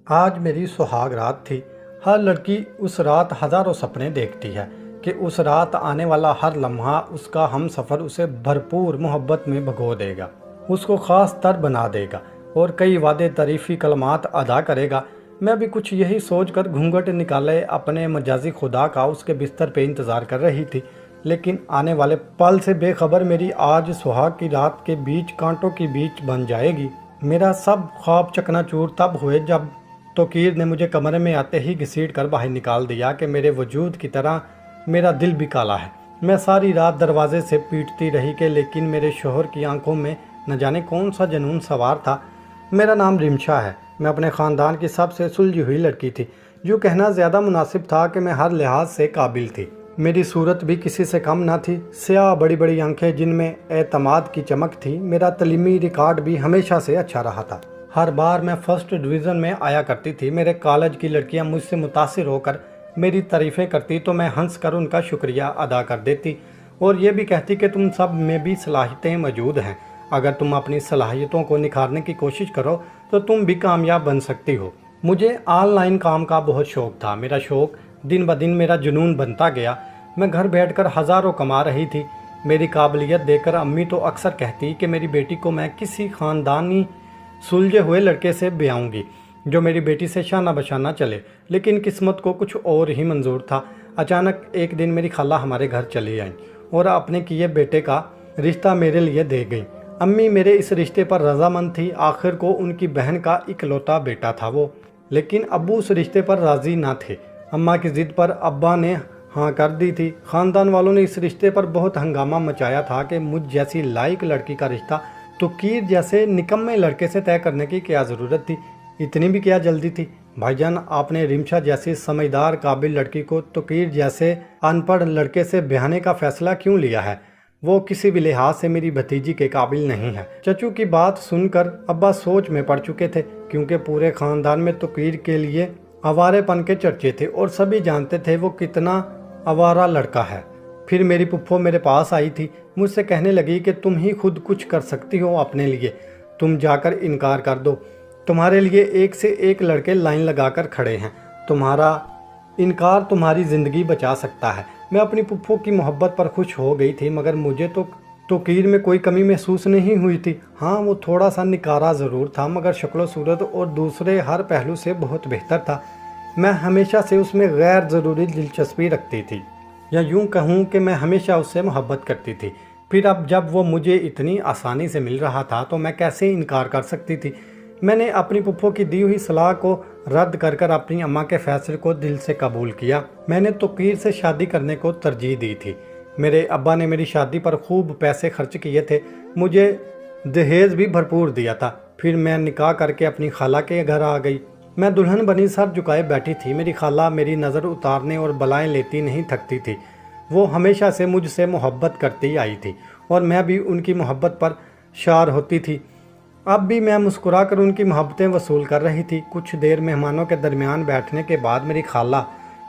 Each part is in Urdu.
آج میری سہاگ رات تھی۔ ہر لڑکی اس رات ہزاروں سپنے دیکھتی ہے کہ اس رات آنے والا ہر لمحہ اس کا ہم سفر اسے بھرپور محبت میں بھگو دے گا، اس کو خاص تر بنا دے گا اور کئی وعدے تعریفی کلمات ادا کرے گا۔ میں بھی کچھ یہی سوچ کر گھونگھٹ نکالے اپنے مجازی خدا کا اس کے بستر پہ انتظار کر رہی تھی، لیکن آنے والے پل سے بے خبر میری آج سہاگ کی رات کے بیچ کانٹوں کی بیچ بن جائے گی۔ میرا سب خواب چکنا چور تب ہوئے جب توقیر نے مجھے کمرے میں آتے ہی گھسیٹ کر باہر نکال دیا کہ میرے وجود کی طرح میرا دل بھی کالا ہے۔ میں ساری رات دروازے سے پیٹتی رہی کہ لیکن میرے شوہر کی آنکھوں میں نہ جانے کون سا جنون سوار تھا۔ میرا نام رمشا ہے، میں اپنے خاندان کی سب سے سلجھی ہوئی لڑکی تھی۔ یوں کہنا زیادہ مناسب تھا کہ میں ہر لحاظ سے قابل تھی۔ میری صورت بھی کسی سے کم نہ تھی، سیاہ بڑی بڑی آنکھیں جن میں اعتماد کی چمک تھی۔ میرا تعلیمی ریکارڈ بھی ہمیشہ سے اچھا رہا تھا، ہر بار میں فرسٹ ڈویژن میں آیا کرتی تھی۔ میرے کالج کی لڑکیاں مجھ سے متاثر ہو کر میری تعریفیں کرتی تو میں ہنس کر ان کا شکریہ ادا کر دیتی اور یہ بھی کہتی کہ تم سب میں بھی صلاحیتیں موجود ہیں، اگر تم اپنی صلاحیتوں کو نکھارنے کی کوشش کرو تو تم بھی کامیاب بن سکتی ہو۔ مجھے آن لائن کام کا بہت شوق تھا، میرا شوق دن بدن میرا جنون بنتا گیا۔ میں گھر بیٹھ کر ہزاروں کما رہی تھی۔ میری قابلیت دیکھ کر امی تو اکثر کہتی کہ میری بیٹی کو میں کسی خاندانی سلجھے ہوئے لڑکے سے بیاؤں گی جو میری بیٹی سے شانہ بشانہ چلے، لیکن قسمت کو کچھ اور ہی منظور تھا۔ اچانک ایک دن میری خالہ ہمارے گھر چلی آئیں اور اپنے کیے بیٹے کا رشتہ میرے لیے دے گئیں۔ امی میرے اس رشتے پر رضامند تھی، آخر کو ان کی بہن کا اکلوتا بیٹا تھا وہ، لیکن ابو اس رشتے پر راضی نہ تھے۔ اماں کی ضد پر ابا نے ہاں کر دی تھی۔ خاندان والوں نے اس رشتے پر بہت ہنگامہ مچایا تھا کہ مجھ جیسی لائق لڑکی کا رشتہ توقیر جیسے نکمے لڑکے سے طے کرنے کی کیا ضرورت تھی، اتنی بھی کیا جلدی تھی۔ بھائی جان، آپ نے رمشا جیسی سمجھدار قابل لڑکی کو توقیر جیسے ان پڑھ لڑکے سے بیاہنے کا فیصلہ کیوں لیا ہے؟ وہ کسی بھی لحاظ سے میری بھتیجی کے قابل نہیں ہے۔ چچو کی بات سن کر ابا سوچ میں پڑ چکے تھے، کیونکہ پورے خاندان میں توقیر کے لیے آوارے پن کے چرچے تھے اور سبھی جانتے تھے وہ کتنا آوارہ لڑکا ہے۔ پھر میری پھپھو میرے پاس آئی تھی، مجھ سے کہنے لگی کہ تم ہی خود کچھ کر سکتی ہو اپنے لیے، تم جا کر انکار کر دو، تمہارے لیے ایک سے ایک لڑکے لائن لگا کر کھڑے ہیں، تمہارا انکار تمہاری زندگی بچا سکتا ہے۔ میں اپنی پھپھو کی محبت پر خوش ہو گئی تھی، مگر مجھے تو توقیر میں کوئی کمی محسوس نہیں ہوئی تھی۔ ہاں، وہ تھوڑا سا نکارا ضرور تھا، مگر شکل و صورت اور دوسرے ہر پہلو سے بہت بہتر تھا۔ میں ہمیشہ سے اس میں غیر ضروری دلچسپی رکھتی تھی، یا یوں کہوں کہ میں ہمیشہ اس سے محبت کرتی تھی۔ پھر اب جب وہ مجھے اتنی آسانی سے مل رہا تھا تو میں کیسے انکار کر سکتی تھی؟ میں نے اپنی پھپھو کی دی ہوئی صلاح کو رد کر کر اپنی اماں کے فیصلے کو دل سے قبول کیا۔ میں نے توقیر سے شادی کرنے کو ترجیح دی تھی۔ میرے ابا نے میری شادی پر خوب پیسے خرچ کیے تھے، مجھے دہیج بھی بھرپور دیا تھا۔ پھر میں نکاح کر کے اپنی خالہ کے گھر آ گئی۔ میں دلہن بنی سر جھکائے بیٹھی تھی۔ میری خالہ میری نظر اتارنے اور بلائیں لیتی نہیں تھکتی تھی۔ وہ ہمیشہ سے مجھ سے محبت کرتی آئی تھی اور میں بھی ان کی محبت پر شار ہوتی تھی۔ اب بھی میں مسکرا کر ان کی محبتیں وصول کر رہی تھی۔ کچھ دیر مہمانوں کے درمیان بیٹھنے کے بعد میری خالہ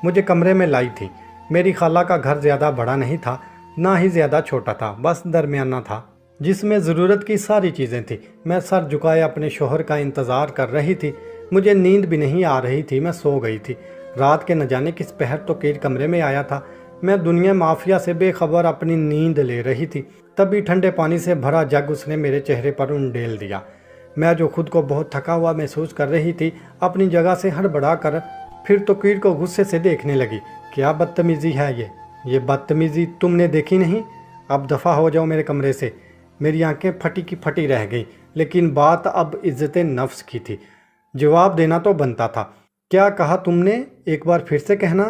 مجھے کمرے میں لائی تھی۔ میری خالہ کا گھر زیادہ بڑا نہیں تھا، نہ ہی زیادہ چھوٹا تھا، بس درمیانہ تھا، جس میں ضرورت کی ساری چیزیں تھیں۔ میں سر جھکائے اپنے شوہر کا انتظار کر رہی تھی۔ مجھے نیند بھی نہیں آ رہی تھی، میں سو گئی تھی۔ رات کے نہ جانے کس پہر توقیر کمرے میں آیا تھا۔ میں دنیا مافیا سے بے خبر اپنی نیند لے رہی تھی، تبھی ٹھنڈے پانی سے بھرا جگ اس نے میرے چہرے پر انڈیل دیا۔ میں جو خود کو بہت تھکا ہوا محسوس کر رہی تھی، اپنی جگہ سے ہڑبڑا کر پھر توقیر کو غصے سے دیکھنے لگی۔ کیا بدتمیزی ہے یہ بدتمیزی تم نے دیکھی نہیں؟ اب دفع ہو جاؤ میرے کمرے سے۔ میری آنکھیں پھٹی کی پھٹی رہ گئیں، لیکن بات اب عزت نفس کی تھی، جواب دینا تو بنتا تھا۔ کیا کہا تم نے؟ ایک بار پھر سے کہنا۔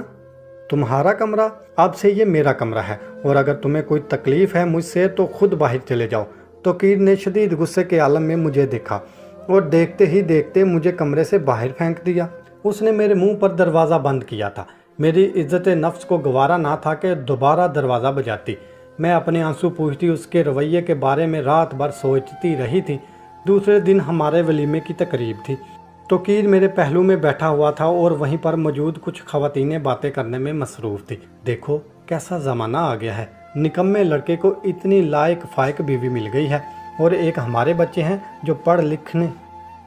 تمہارا کمرہ؟ اب سے یہ میرا کمرہ ہے، اور اگر تمہیں کوئی تکلیف ہے مجھ سے تو خود باہر چلے جاؤ۔ توقیر نے شدید غصے کے عالم میں مجھے دیکھا اور دیکھتے ہی دیکھتے مجھے کمرے سے باہر پھینک دیا۔ اس نے میرے منہ پر دروازہ بند کیا تھا۔ میری عزت نفس کو گوارا نہ تھا کہ دوبارہ دروازہ بجاتی۔ میں اپنے آنسو پوچھتی اس کے رویے کے بارے میں رات بھر سوچتی رہی تھی۔ دوسرے دن ہمارے ولیمے کی تقریب تھی۔ توقیر میرے پہلو میں بیٹھا ہوا تھا اور وہیں پر موجود کچھ خواتینیں باتیں کرنے میں مصروف تھی۔ دیکھو کیسا زمانہ آ گیا ہے، نکمے لڑکے کو اتنی لائق فائق بیوی مل گئی ہے، اور ایک ہمارے بچے ہیں جو پڑھ لکھنے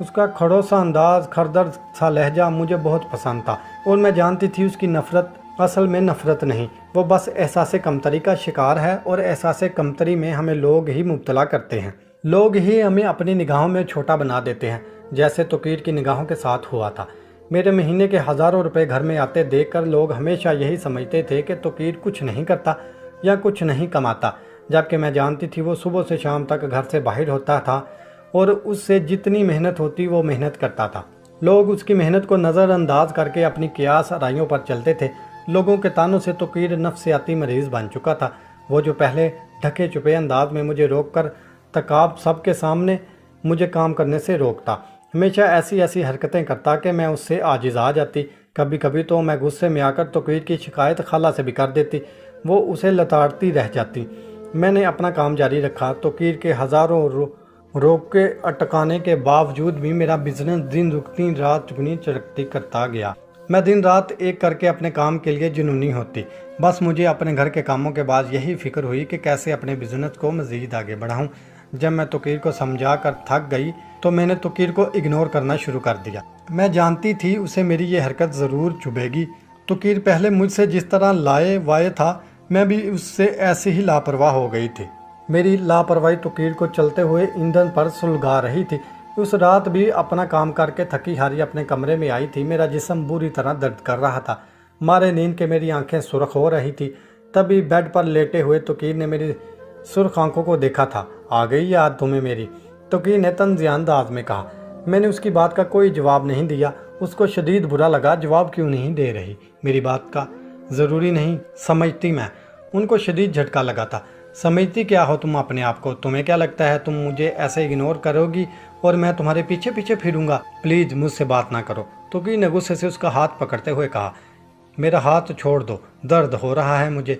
اس کا کھڑوسا انداز، کھردر سا لہجہ مجھے بہت پسند تھا، اور میں جانتی تھی اس کی نفرت اصل میں نفرت نہیں، وہ بس احساس کمتری کا شکار ہے، اور احساس کمتری میں ہمیں لوگ ہی مبتلا کرتے ہیں، لوگ ہی ہمیں اپنی نگاہوں میں چھوٹا بنا دیتے ہیں، جیسے توقیر کی نگاہوں کے ساتھ ہوا تھا۔ میرے مہینے کے ہزاروں روپے گھر میں آتے دیکھ کر لوگ ہمیشہ یہی سمجھتے تھے کہ توقیر کچھ نہیں کرتا یا کچھ نہیں کماتا، جبکہ میں جانتی تھی وہ صبح سے شام تک گھر سے باہر ہوتا تھا اور اس سے جتنی محنت ہوتی وہ محنت کرتا تھا۔ لوگ اس کی محنت کو نظر انداز کر کے اپنی قیاس آرائیوں پر چلتے تھے۔ لوگوں کے تانوں سے توقیر نفسیاتی مریض بن چکا تھا۔ وہ جو پہلے ڈھکے چھپے انداز میں مجھے روک کر تکاب سب کے سامنے مجھے کام کرنے سے روکتا، ہمیشہ ایسی حرکتیں کرتا کہ میں اس سے عاجز آ جاتی۔ کبھی کبھی تو میں غصے میں آ کر توقیر کی شکایت خالہ سے بھی کر دیتی، وہ اسے لتاڑتی رہ جاتی۔ میں نے اپنا کام جاری رکھا۔ توقیر کے ہزاروں روکے اٹکانے کے باوجود بھی میرا بزنس دن دگنی رات چگنی ترقی کرتا گیا۔ میں دن رات ایک کر کے اپنے کام کے لیے جنونی ہوتی۔ بس مجھے اپنے گھر کے کاموں کے بعد یہی فکر ہوئی کہ کیسے اپنے بزنس کو مزید آگے بڑھاؤں۔ جب میں توقیر کو سمجھا کر تھک گئی تو میں نے توقیر کو اگنور کرنا شروع کر دیا۔ میں جانتی تھی اسے میری یہ حرکت ضرور چبھے گی۔ توقیر پہلے مجھ سے جس طرح لائے وائے تھا، میں بھی اس سے ایسی ہی لاپرواہ ہو گئی تھی۔ میری لاپرواہی توقیر کو چلتے ہوئے ایندھن پر سلگا رہی تھی۔ اس رات بھی اپنا کام کر کے تھکی ہاری اپنے کمرے میں آئی تھی۔ میرا جسم بری طرح درد کر رہا تھا، مارے نیند کے میری آنکھیں سرخ ہو رہی تھی۔ تبھی بیڈ پر لیٹے ہوئے توقیر نے میری سرخ آنکھوں کو دیکھا تھا۔ آ گئی یاد تمہیں میری؟ توقیر نے طنزیہ انداز میں کہا۔ میں نے اس کی بات کا کوئی جواب نہیں دیا۔ اس کو شدید برا لگا، جواب کیوں نہیں دے رہی؟ میری بات کا ضروری نہیں سمجھتی میں؟ ان کو شدید جھٹکا لگا تھا۔ سمجھتی کیا ہو تم اپنے آپ کو؟ تمہیں کیا لگتا ہے تم مجھے ایسے اگنور کرو گی اور میں تمہارے پیچھے پیچھے پھروں گا؟ پلیز مجھ سے بات نہ کرو۔ توقیر نے غصے سے اس کا ہاتھ پکڑتے ہوئے کہا۔ میرا ہاتھ چھوڑ دو، درد ہو رہا ہے مجھے،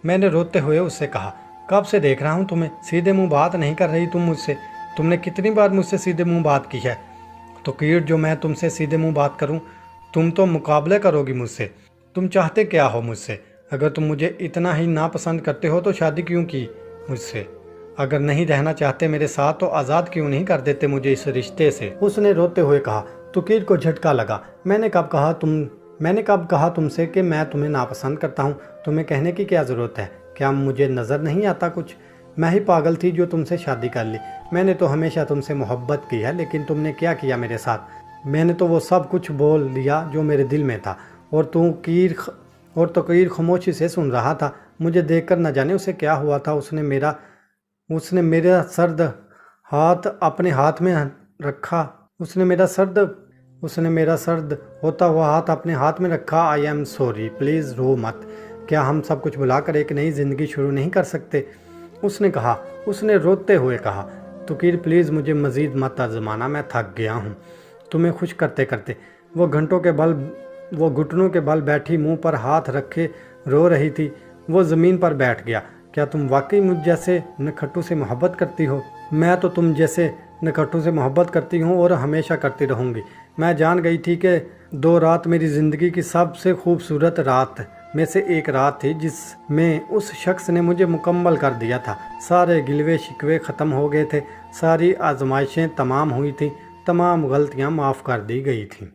میں نے روتے ہوئے اس سے کہا۔ کب سے دیکھ رہا ہوں تمہیں، سیدھے منہ بات نہیں کر رہی تم مجھ سے۔ تم نے کتنی بار مجھ سے سیدھے منہ بات کی ہے؟ توقیر جو میں تم سے سیدھے منہ بات کروں؟ تم تو مقابلے کرو گی مجھ سے۔ تم چاہتے کیا ہو مجھ سے؟ اگر تم مجھے اتنا ہی ناپسند کرتے ہو تو شادی کیوں کی مجھ سے؟ اگر نہیں رہنا چاہتے میرے ساتھ تو آزاد کیوں نہیں کر دیتے مجھے اس رشتے سے؟ اس نے روتے ہوئے کہا۔ توقیر کو جھٹکا لگا۔ میں نے کب کہا تم سے کہ میں تمہیں ناپسند کرتا ہوں؟ تمہیں کہنے کی کیا ضرورت ہے؟ کیا مجھے نظر نہیں آتا کچھ؟ میں ہی پاگل تھی جو تم سے شادی کر لی۔ میں نے تو ہمیشہ تم سے محبت کی ہے، لیکن تم نے کیا کیا میرے ساتھ؟ میں نے تو وہ سب کچھ بول دیا جو میرے دل میں تھا، اور توقیر خاموشی سے سن رہا تھا۔ مجھے دیکھ کر نہ جانے اسے کیا ہوا تھا۔ اس نے میرا سرد ہاتھ اپنے ہاتھ میں رکھا۔ اس نے میرا سرد ہوتا ہوا ہاتھ اپنے ہاتھ میں رکھا۔ آئی ایم سوری، پلیز رو مت۔ کیا ہم سب کچھ بھلا کر ایک نئی زندگی شروع نہیں کر سکتے؟ اس نے کہا۔ اس نے روتے ہوئے کہا۔ توقیر پلیز مجھے مزید مت آزمانا، میں تھک گیا ہوں تمہیں خوش کرتے کرتے۔ وہ گھٹنوں کے بل بیٹھی، منہ پر ہاتھ رکھے رو رہی تھی۔ وہ زمین پر بیٹھ گیا۔ کیا تم واقعی مجھ جیسے نکھٹو سے محبت کرتی ہو؟ میں تو تم جیسے نکھٹو سے محبت کرتی ہوں اور ہمیشہ کرتی رہوں گی۔ میں جان گئی تھی کہ 2 رات میری زندگی کی سب سے خوبصورت رات میں سے ایک رات تھی جس میں اس شخص نے مجھے مکمل کر دیا تھا۔ سارے گلوے شکوے ختم ہو گئے تھے، ساری آزمائشیں تمام ہوئی تھیں، تمام غلطیاں معاف کر دی گئی تھیں۔